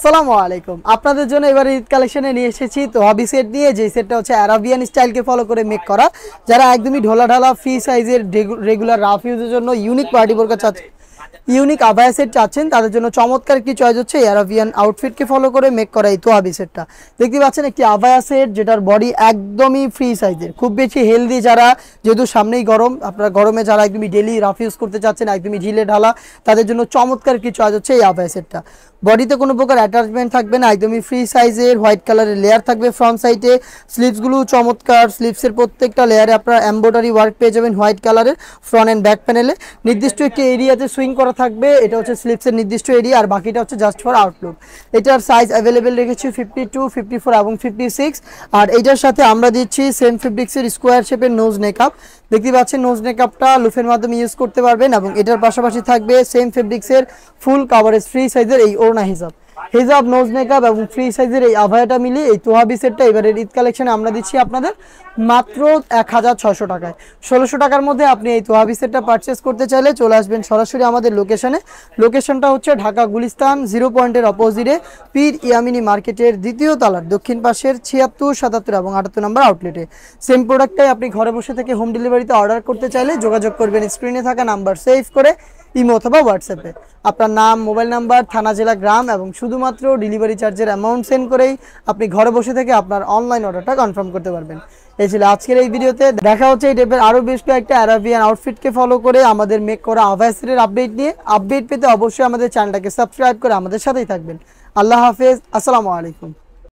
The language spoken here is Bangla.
আসসালামু আলাইকুম। আপনাদের জন্য এবারে ঈদ কালেকশনে নিয়ে এসেছি তো হবি সেট নিয়ে, যে সেটটা হচ্ছে আরাবিয়ান স্টাইলকে ফলো করে মেক করা। যারা একদমই ঢোলা ঢালা ফ্রি সাইজের রেগুলার রাফ ইউজের জন্য ইউনিক পার্টি বোরকা চাচ্ছেন, ইউনিক আবায়া সেট চাচ্ছেন, তাদের জন্য চমৎকার একটি চয়েস হচ্ছে আরাবিয়ান আউটফিটকে ফলো করে মেক করা এই তোহাবি সেটটা। দেখতে পাচ্ছেন একটি আবায়া সেট যেটার বডি একদমই ফ্রি সাইজের, খুব বেশি হেলদি। যারা যেহেতু সামনেই গরম, আপনারা গরমে যারা একদমই ডেলি রাফ ইউজ করতে চাচ্ছেন, একদমই ঢিলে ঢালা, তাদের জন্য চমৎকার একটি চয়েস হচ্ছে এই আবায়া সেটটা। বডিতে কোনো প্রকার অ্যাটাচমেন্ট থাকবে না, একদমই ফ্রি সাইজের, হোয়াইট কালারের লেয়ার থাকবে ফ্রন্ট সাইডে। স্লিভসগুলো চমৎকার, স্লিভসের প্রত্যেকটা লেয়ারে আপনারা এমব্রয়ডারি ওয়ার্ক পেয়ে যাবেন হোয়াইট কালারের ফ্রন্ট অ্যান্ড ব্যাক প্যানেলে। নির্দিষ্ট একটি এরিয়াতে সুইং করা থাকবে, এটা হচ্ছে স্লিভসের নির্দিষ্ট এরিয়া, আর বাকিটা হচ্ছে জাস্ট ফর আউটলুক। এটার সাইজ অ্যাভেলেবেল রেখেছি 52, 54 এবং 56। আর এইটার সাথে আমরা দিচ্ছি সেম ফেব্রিক্সের স্কোয়ার শেপের নোজ নেকআপ। দেখতে পাচ্ছেন নোজ নেকআপটা লুফের মাধ্যমে ইউজ করতে পারবেন, এবং এটার পাশাপাশি থাকবে সেম ফেব্রিক্সের ফুল কাভারেজ ফ্রি সাইজের এই ওড়না হিজাব নোজ মেকআপ এবং ফ্রি সাইজের এই আভায়াটা মিলিয়ে এই তোহাবি সেটটা এবারের ঈদ কালেকশনে আমরা দিচ্ছি আপনাদের মাত্র 1600 টাকায়। 1600 টাকার মধ্যে আপনি এই তোহাবি সেটটা পারচেস করতে চাইলে চলে আসবেন সরাসরি আমাদের লোকেশনে। লোকেশনটা হচ্ছে ঢাকা গুলিস্তান 0 পয়েন্টের অপোজিটে পীর ইয়ামিনী মার্কেটের দ্বিতীয় তলার দক্ষিণ পাশের 76, 77 এবং 78 নম্বর আউটলেটে। সেম প্রোডাক্টটাই আপনি ঘরে বসে থেকে হোম ডেলিভারিতে অর্ডার করতে চাইলে যোগাযোগ করবেন স্ক্রিনে থাকা নাম্বার সেভ করে ইমো অথবা হোয়াটসঅ্যাপে। আপনার নাম, মোবাইল নাম্বার, থানা, জেলা, গ্রাম এবং শুধুমাত্র ডেলিভারি চার্জের অ্যামাউন্ট সেন্ড করেই আপনি ঘরে বসে থেকে আপনার অনলাইন অর্ডারটা কনফার্ম করতে পারবেন। এই ছিল আজকের এই ভিডিওতে। দেখা হচ্ছে এই টাইপের আরও বেশ কয়েকটা আরাবিয়ান আউটফিটকে ফলো করে আমাদের মেক করা আভায়া সেটের আপডেট নিয়ে। আপডেট পেতে অবশ্যই আমাদের চ্যানেলটাকে সাবস্ক্রাইব করে আমাদের সাথেই থাকবেন। আল্লাহ হাফেজ, আসসালামু আলাইকুম।